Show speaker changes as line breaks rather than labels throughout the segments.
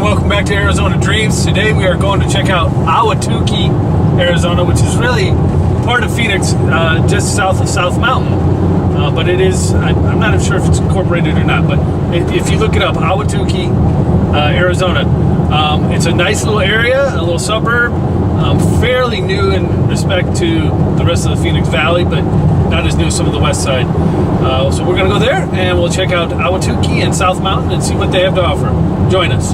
welcome back to Arizona Dreams. Today we are going to check out Ahwatukee, Arizona, which is really part of Phoenix, just south of South Mountain. But it is, I'm not sure if it's incorporated or not, but if you look it up, Ahwatukee, Arizona. It's a nice little area, a little suburb, fairly new in respect to the rest of the Phoenix Valley, but not as new as some of the west side. So we're going to go there and we'll check out Ahwatukee and South Mountain and see what they have to offer. Join us.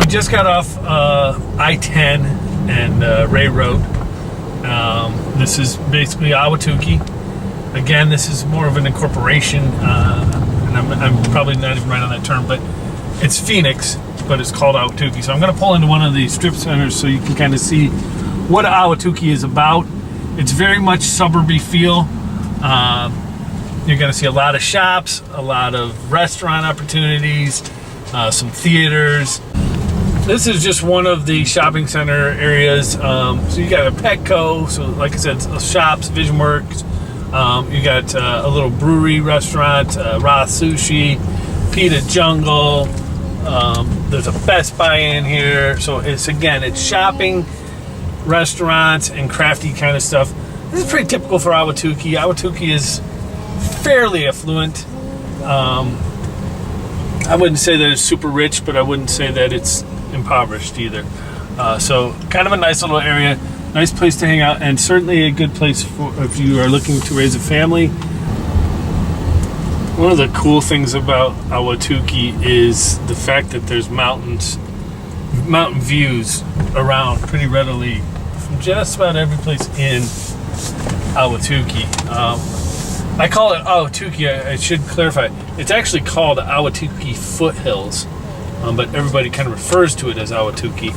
Just got off I-10 and Ray Road. This is basically Ahwatukee. Again, this is more of an incorporation, and I'm probably not even right on that term, but it's Phoenix, but it's called Ahwatukee. So I'm going to pull into one of these strip centers so you can kind of see what Ahwatukee is about. It's very much suburby feel. You're going to see a lot of shops, a lot of restaurant opportunities, some theaters. This is just one of the shopping center areas. So you got a Petco, so like I said, shops, Vision Works. You got a little brewery restaurant, Raw Sushi, Pita Jungle. There's a Best Buy in here. So it's shopping, restaurants, and crafty kind of stuff. This is pretty typical for Ahwatukee. Ahwatukee is fairly affluent. I wouldn't say that it's super rich, but I wouldn't say that it's impoverished either. So kind of a nice little area, nice place to hang out, and certainly a good place for if you are looking to raise a family. One of the cool things about Ahwatukee is the fact that there's mountain views around pretty readily from just about every place in Ahwatukee. I call it Ahwatukee. I should clarify. It's actually called Ahwatukee Foothills. But everybody kind of refers to it as Ahwatukee.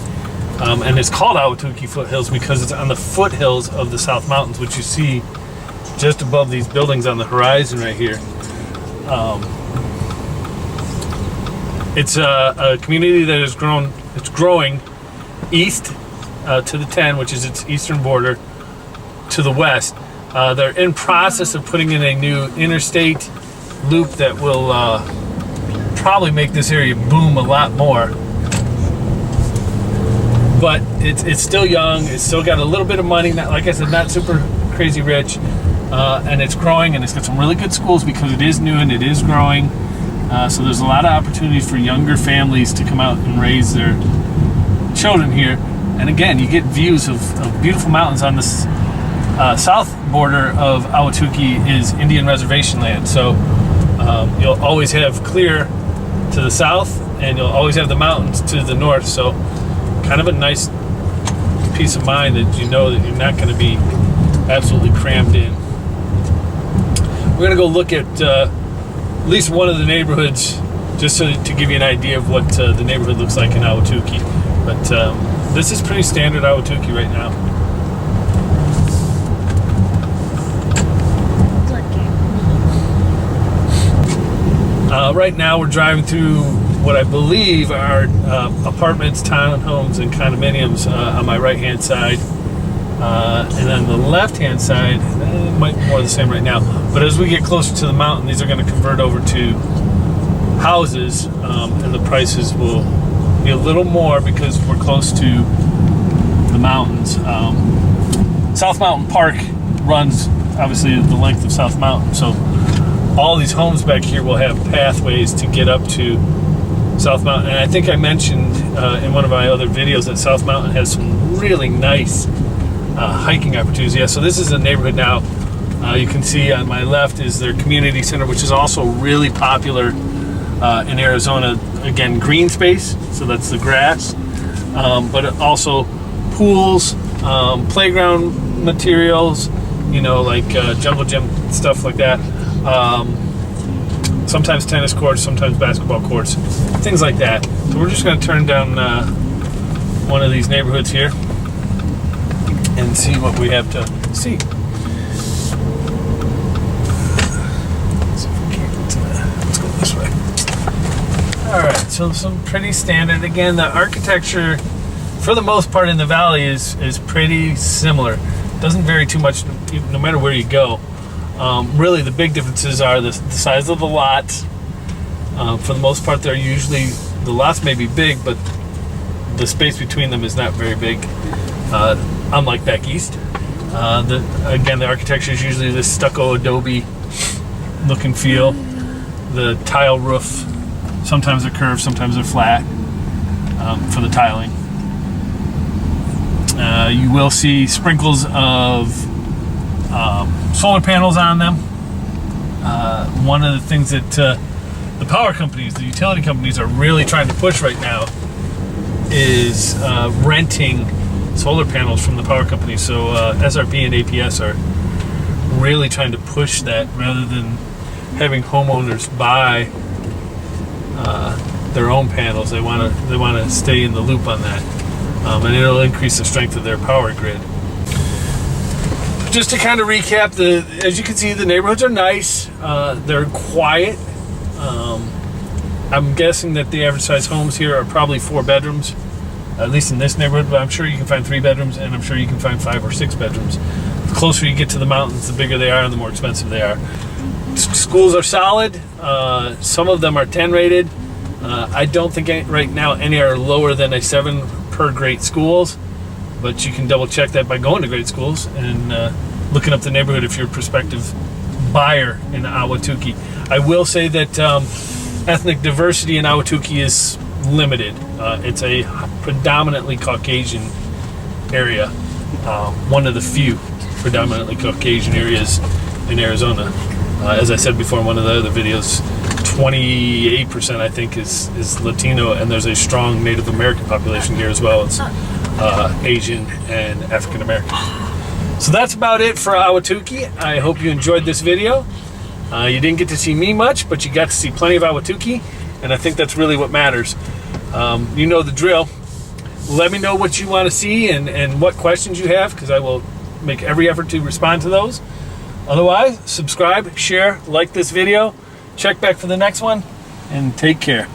And it's called Ahwatukee Foothills because it's on the foothills of the South Mountains, which you see just above these buildings on the horizon right here. It's a community that has grown. It's growing east to the 10, which is its eastern border, to the west. They're in process of putting in a new interstate loop that will probably make this area boom a lot more, but it's still young. It's still got a little bit of money, not, like I said, not super crazy rich, and it's growing, and it's got some really good schools because it is new and it is growing. So there's a lot of opportunities for younger families to come out and raise their children here. And again, you get views of beautiful mountains. On the south border of Ahwatukee is Indian reservation land, so you'll always have clear to the south, and you'll always have the mountains to the north. So kind of a nice peace of mind that you know that you're not going to be absolutely crammed in. We're going to go look at least one of the neighborhoods just to give you an idea of what the neighborhood looks like in Ahwatukee. But this is pretty standard Ahwatukee right now. Right now we're driving through what I believe are apartments, townhomes, and condominiums on my right-hand side. And on the left-hand side, it might be more the same right now. But as we get closer to the mountain, these are going to convert over to houses, and the prices will be a little more because we're close to the mountains. South Mountain Park runs, obviously, the length of South Mountain, so all these homes back here will have pathways to get up to South Mountain. And I think I mentioned in one of my other videos that South Mountain has some really nice hiking opportunities. Yeah, so this is a neighborhood now. You can see on my left is their community center, which is also really popular in Arizona. Again, green space, so that's the grass, but also pools, playground materials, you know, like jungle gym, stuff like that. Sometimes tennis courts, sometimes basketball courts, things like that. So we're just going to turn down one of these neighborhoods here and see what we have to see. Let's see if we can't get to that. Let's go this way. All right, so some pretty standard. Again, the architecture, for the most part in the valley, is pretty similar. Doesn't vary too much no matter where you go. Really, the big differences are the size of the lots. For the most part, they're usually, the lots may be big, but the space between them is not very big, unlike back east. Again, the architecture is usually this stucco adobe look and feel. The tile roof, sometimes they're curved, sometimes they're flat for the tiling. You will see sprinkles of solar panels on them. One of the things that the power companies, the utility companies, are really trying to push right now is renting solar panels from the power companies. So SRP and APS are really trying to push that rather than having homeowners buy their own panels. They want to stay in the loop on that, and it'll increase the strength of their power grid. Just to kind of recap, as you can see, the neighborhoods are nice. They're quiet. I'm guessing that the average size homes here are probably 4 bedrooms, at least in this neighborhood, but I'm sure you can find 3 bedrooms, and I'm sure you can find 5 or 6 bedrooms. The closer you get to the mountains, the bigger they are and the more expensive they are. Schools are solid. Some of them are 10 rated. I don't think right now any are lower than a 7 per grade schools, but you can double check that by going to grade schools and looking up the neighborhood if you're a prospective buyer in Ahwatukee. I will say that ethnic diversity in Ahwatukee is limited. It's a predominantly Caucasian area, one of the few predominantly Caucasian areas in Arizona. As I said before in one of the other videos, 28% I think is Latino, and there's a strong Native American population here as well as Asian and African American. So that's about it for Ahwatukee. I hope you enjoyed this video. You didn't get to see me much, but you got to see plenty of Ahwatukee, and I think that's really what matters. You know the drill. Let me know what you want to see and what questions you have, because I will make every effort to respond to those. Otherwise, subscribe, share, like this video, check back for the next one, and take care.